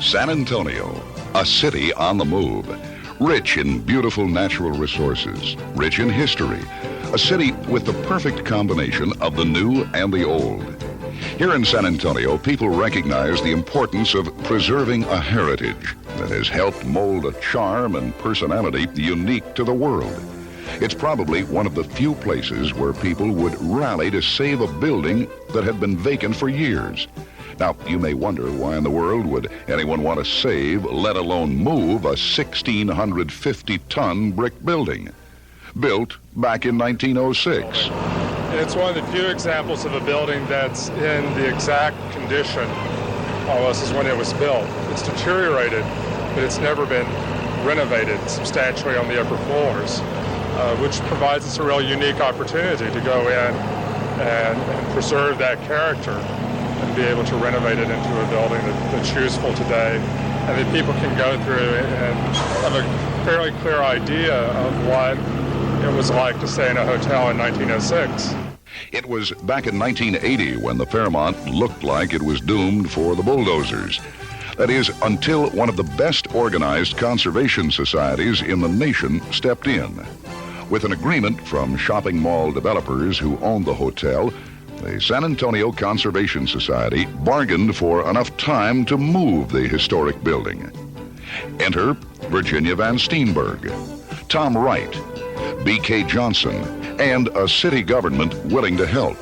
San Antonio, a city on the move, rich in beautiful natural resources, rich in history, a city with the perfect combination of the new and the old. Here in San Antonio, people recognize the importance of preserving a heritage that has helped mold a charm and personality unique to the world. It's probably one of the few places where people would rally to save a building that had been vacant for years. Now, you may wonder why in the world would anyone want to save, let alone move, a 1,650-ton brick building, built back in 1906. It's one of the few examples of a building that's in the exact condition almost as when it was built. It's deteriorated, but it's never been renovated substantially on the upper floors, which provides us a real unique opportunity to go in and preserve that character and be able to renovate it into a building that's useful today, and that people can go through and have a fairly clear idea of what it was like to stay in a hotel in 1906. It was back in 1980 when the Fairmount looked like it was doomed for the bulldozers. That is, until one of the best organized conservation societies in the nation stepped in. With an agreement from shopping mall developers who owned the hotel, the San Antonio Conservation Society bargained for enough time to move the historic building. Enter Virginia Van Steenberg, Tom Wright, B.K. Johnson, and a city government willing to help.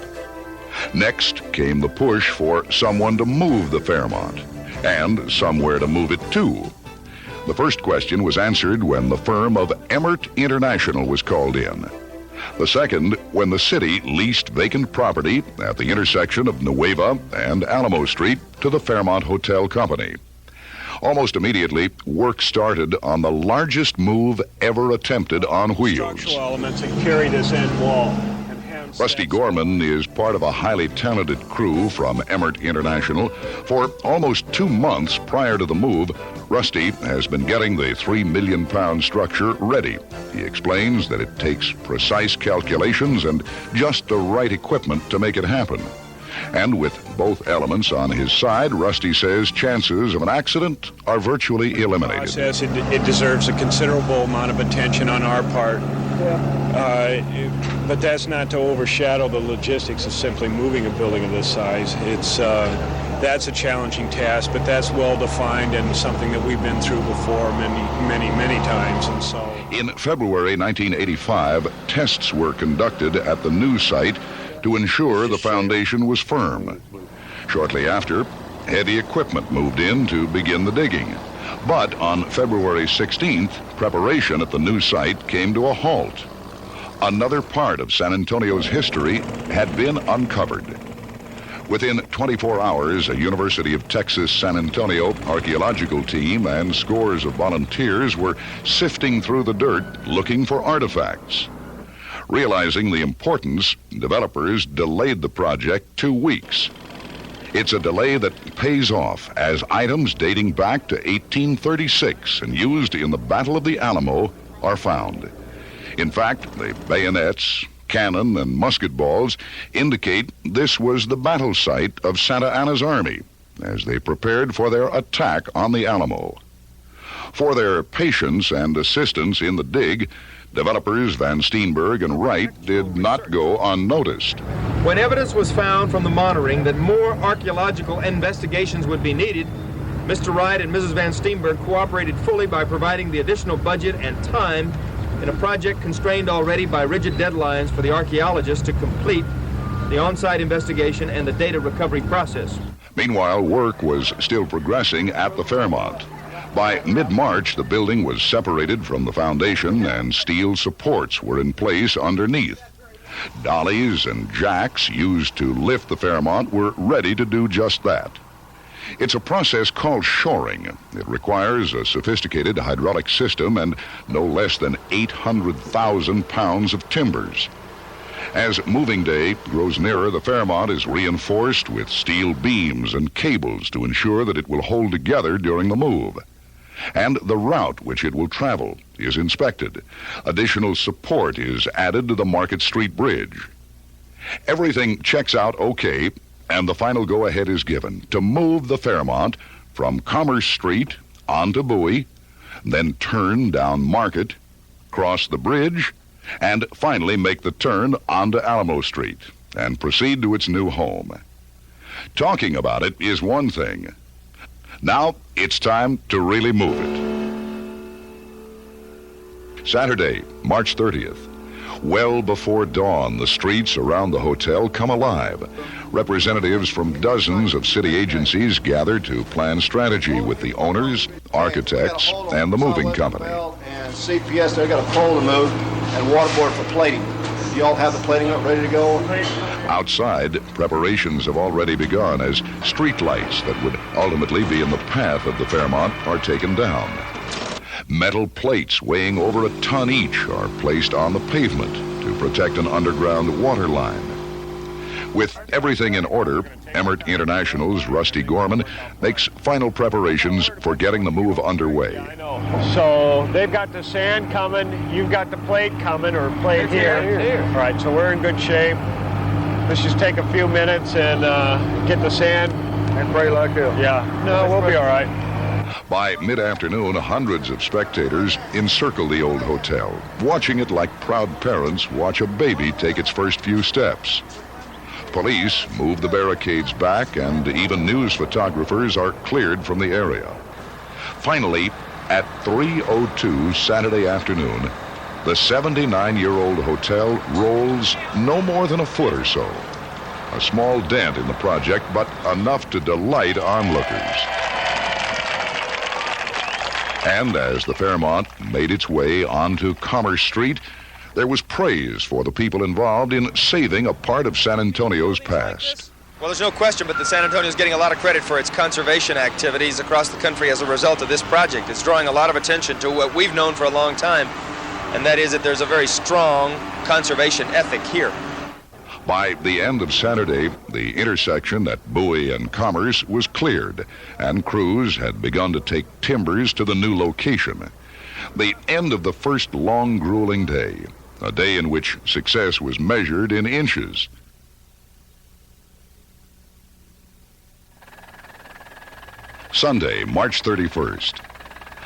Next came the push for someone to move the Fairmount, and somewhere to move it to. The first question was answered when the firm of Emmert International was called in. The second, when the city leased vacant property at the intersection of Nueva and Alamo Street to the Fairmount Hotel Company. Almost immediately, work started on the largest move ever attempted on wheels. Structural elements that carry this end wall. Rusty Gorman is part of a highly talented crew from Emmert International. For almost 2 months prior to the move, Rusty has been getting the 3 million pound structure ready. He explains that it takes precise calculations and just the right equipment to make it happen. And with both elements on his side, Rusty says chances of an accident are virtually eliminated. It deserves a considerable amount of attention on our part. But that's not to overshadow the logistics of simply moving a building of this size. That's a challenging task, but that's well defined and something that we've been through before many times. And so, in February 1985, tests were conducted at the new site to ensure the foundation was firm. Shortly after, heavy equipment moved in to begin the digging. But on February 16th, preparation at the new site came to a halt. Another part of San Antonio's history had been uncovered. Within 24 hours, a University of Texas San Antonio archaeological team and scores of volunteers were sifting through the dirt looking for artifacts. Realizing the importance, developers delayed the project 2 weeks. It's a delay that pays off, as items dating back to 1836 and used in the Battle of the Alamo are found. In fact, the bayonets, cannon, and musket balls indicate this was the battle site of Santa Anna's army as they prepared for their attack on the Alamo. For their patience and assistance in the dig, developers Van Steenberg and Wright did not go unnoticed. When evidence was found from the monitoring that more archaeological investigations would be needed, Mr. Wright and Mrs. Van Steenberg cooperated fully by providing the additional budget and time in a project constrained already by rigid deadlines for the archaeologists to complete the on-site investigation and the data recovery process. Meanwhile, work was still progressing at the Fairmount. By mid-March, the building was separated from the foundation and steel supports were in place underneath. Dollies and jacks used to lift the Fairmount were ready to do just that. It's a process called shoring. It requires a sophisticated hydraulic system and no less than 800,000 pounds of timbers. As moving day grows nearer, the Fairmount is reinforced with steel beams and cables to ensure that it will hold together during the move. And the route which it will travel is inspected. Additional support is added to the Market Street Bridge. Everything checks out okay, and the final go-ahead is given to move the Fairmount from Commerce Street onto Bowie, then turn down Market, cross the bridge, and finally make the turn onto Alamo Street and proceed to its new home. Talking about it is one thing. Now it's time to really move it. Saturday, March 30th. Well before dawn, the streets around the hotel come alive. Representatives from dozens of city agencies gather to plan strategy with the owners, architects, and the moving company. And CPS, they've got a pole to move and waterboard for plating. Do you all have the plating up ready to go? Outside, preparations have already begun as street lights that would ultimately be in the path of the Fairmount are taken down. Metal plates weighing over a ton each are placed on the pavement to protect an underground water line. With everything in order, Emmert International's Rusty Gorman makes final preparations for getting the move underway. I know. So they've got the sand coming, you've got the plate coming, or plate here. All right, so we're in good shape. Let's just take a few minutes and get the sand. And pray like hell. Yeah, no, we'll be all right. By mid-afternoon, hundreds of spectators encircle the old hotel, watching it like proud parents watch a baby take its first few steps. Police move the barricades back, and even news photographers are cleared from the area. Finally, at 3:02 Saturday afternoon, the 79-year-old hotel rolls no more than a foot or so. A small dent in the project, but enough to delight onlookers. And as the Fairmount made its way onto Commerce Street, there was praise for the people involved in saving a part of San Antonio's past. Well, there's no question, but the San Antonio is getting a lot of credit for its conservation activities across the country as a result of this project. It's drawing a lot of attention to what we've known for a long time, and that is that there's a very strong conservation ethic here. By the end of Saturday, the intersection at Bowie and Commerce was cleared, and crews had begun to take timbers to the new location. The end of the first long, grueling day, a day in which success was measured in inches. Sunday, March 31st.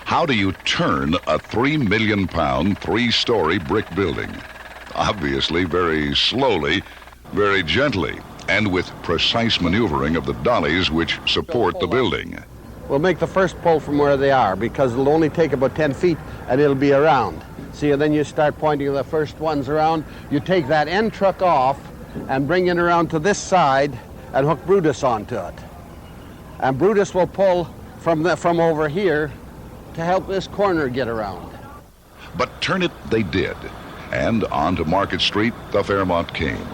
How do you turn a 3 million pound, 3-story brick building? Obviously, very slowly, very gently, and with precise maneuvering of the dollies which support the building. We'll make the first pull from where they are, because it'll only take about 10 feet and it'll be around. See, and then you start pointing the first ones around. You take that end truck off and bring it around to this side and hook Brutus onto it. And Brutus will pull from over here to help this corner get around. But turn it they did, and onto Market Street the Fairmount came.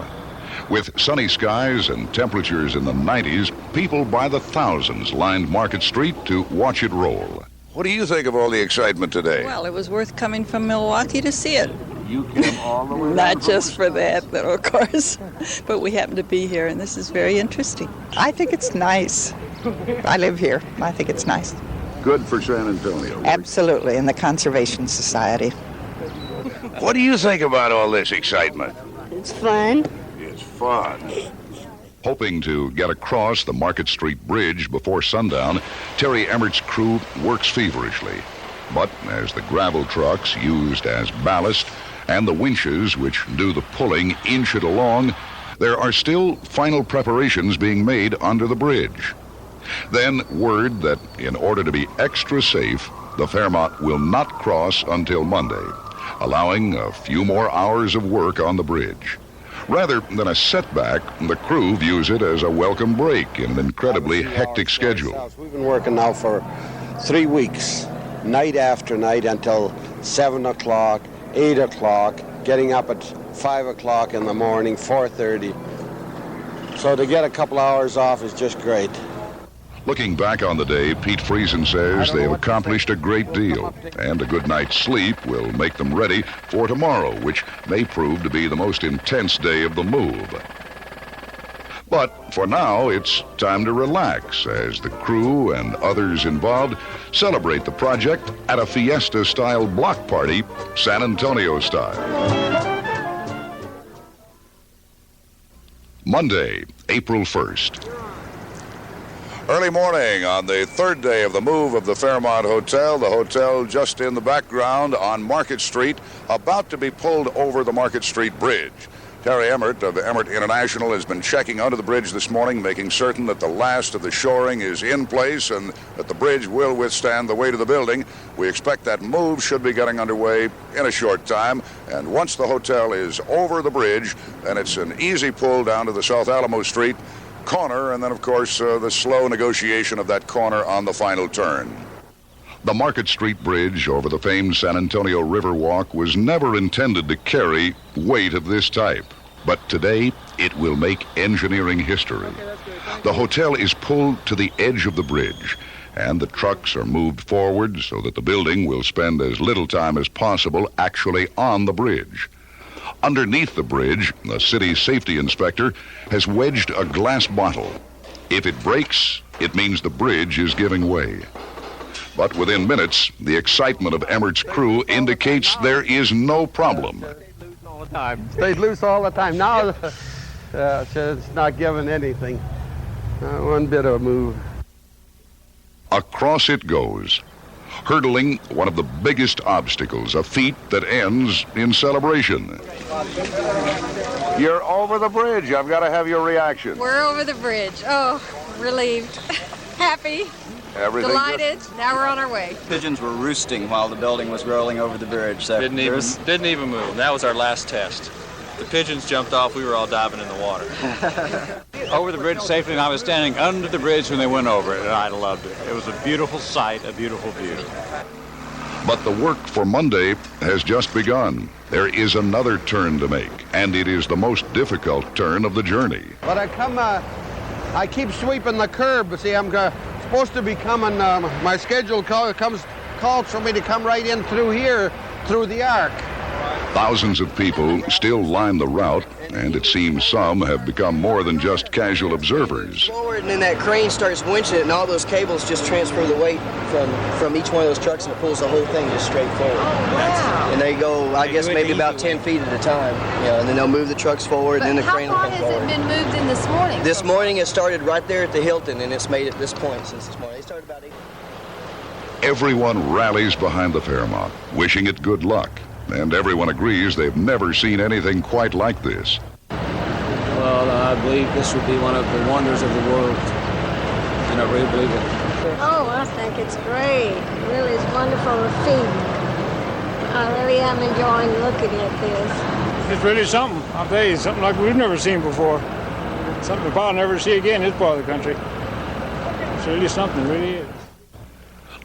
With sunny skies and temperatures in the 90s, people by the thousands lined Market Street to watch it roll. What do you think of all the excitement today? Well, it was worth coming from Milwaukee to see it. You came all the way Not just for that, though, of course, but we happen to be here, and this is very interesting. I think it's nice. I live here. I think it's nice. Good for San Antonio. Absolutely, and the Conservation Society. What do you think about all this excitement? It's fun. It's fun. Hoping to get across the Market Street Bridge before sundown, Terry Emmert's crew works feverishly. But as the gravel trucks used as ballast and the winches which do the pulling inch it along, there are still final preparations being made under the bridge. Then word that in order to be extra safe, the Fairmount will not cross until Monday, allowing a few more hours of work on the bridge. Rather than a setback, the crew views it as a welcome break in an incredibly hectic schedule. We've been working now for 3 weeks, night after night until 7 o'clock, 8 o'clock, getting up at 5 o'clock in the morning, 4:30. So to get a couple hours off is just great. Looking back on the day, Pete Friesen says they've accomplished a great deal, and a good night's sleep will make them ready for tomorrow, which may prove to be the most intense day of the move. But for now, it's time to relax as the crew and others involved celebrate the project at a fiesta-style block party, San Antonio style. Monday, April 1st. Early morning on the third day of the move of the Fairmount Hotel, the hotel just in the background on Market Street, about to be pulled over the Market Street Bridge. Terry Emmert of Emmert International has been checking under the bridge this morning, making certain that the last of the shoring is in place and that the bridge will withstand the weight of the building. We expect that move should be getting underway in a short time. And once the hotel is over the bridge, then it's an easy pull down to the South Alamo Street corner, and then, of course, the slow negotiation of that corner on the final turn. The Market Street Bridge over the famed San Antonio Riverwalk was never intended to carry weight of this type. But today, it will make engineering history. The hotel is pulled to the edge of the bridge, and the trucks are moved forward so that the building will spend as little time as possible actually on the bridge. Underneath the bridge, the city safety inspector has wedged a glass bottle. If it breaks, it means the bridge is giving way. But within minutes, the excitement of Emmert's crew indicates there is no problem. Stays loose all the time. Now, it's not giving anything. One bit of a move. Across it goes, hurdling one of the biggest obstacles, a feat that ends in celebration. You're over the bridge. I've got to have your reaction. We're over the bridge. Oh, relieved, happy. Everything delighted. Now we're on our way. Pigeons were roosting while the building was rolling over the bridge. So didn't even move. That was our last test. The pigeons jumped off. We were all diving in the water. Over the bridge safely, and I was standing under the bridge when they went over it, and I loved it. It was a beautiful sight, a beautiful view. But the work for Monday has just begun. There is another turn to make, and it is the most difficult turn of the journey. But I keep sweeping the curb. See, I'm supposed to be coming, my schedule calls for me to come right in through here, through the arc. Thousands of people still line the route, and it seems some have become more than just casual observers. Forward, and then that crane starts winching it, and all those cables just transfer the weight from each one of those trucks, and it pulls the whole thing just straight forward. And they go, I guess, maybe about 10 feet at a time. And then they'll move the trucks forward, and then the crane will come forward. How far has it been moved in this morning? This morning it started right there at the Hilton, and it's made at this point since this morning. It started about 8. Everyone rallies behind the Fairmount, wishing it good luck. And everyone agrees they've never seen anything quite like this. Well, I believe this would be one of the wonders of the world. And I really believe it. Oh, I think it's great. It really is wonderful to see. I really am enjoying looking at this. It's really something. I'll tell you, something like we've never seen before. Something we'll probably never see again in this part of the country. It's really something, it really is.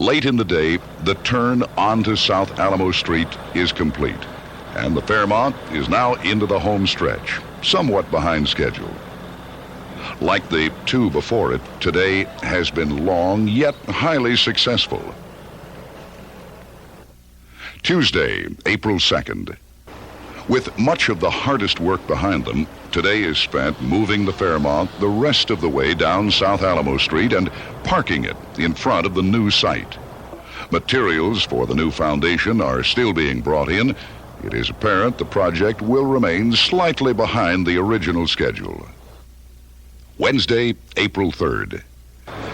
Late in the day, the turn onto South Alamo Street is complete, and the Fairmount is now into the home stretch, somewhat behind schedule. Like the two before it, today has been long yet highly successful. Tuesday, April 2nd. With much of the hardest work behind them, today is spent moving the Fairmount the rest of the way down South Alamo Street and parking it in front of the new site. Materials for the new foundation are still being brought in. It is apparent the project will remain slightly behind the original schedule. Wednesday, April 3rd.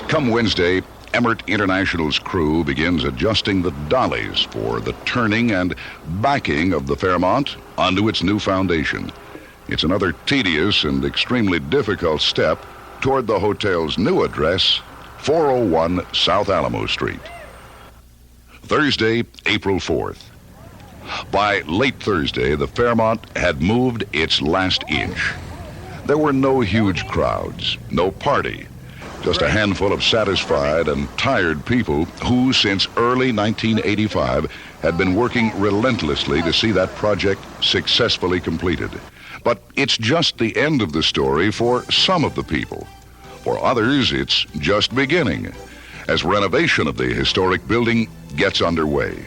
Come Wednesday, Emmert International's crew begins adjusting the dollies for the turning and backing of the Fairmount onto its new foundation. It's another tedious and extremely difficult step toward the hotel's new address, 401 South Alamo Street. Thursday, April 4th. By late Thursday, the Fairmount had moved its last inch. There were no huge crowds, no party. Just a handful of satisfied and tired people who, since early 1985, had been working relentlessly to see that project successfully completed. But it's just the end of the story for some of the people. For others, it's just beginning, as renovation of the historic building gets underway.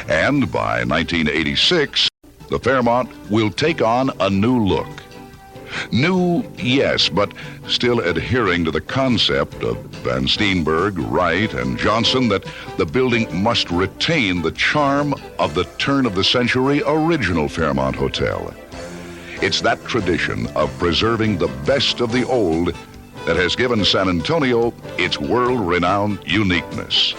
And by 1986, the Fairmount will take on a new look. New, yes, but still adhering to the concept of Van Steenberg, Wright, and Johnson that the building must retain the charm of the turn-of-the-century original Fairmount Hotel. It's that tradition of preserving the best of the old that has given San Antonio its world-renowned uniqueness.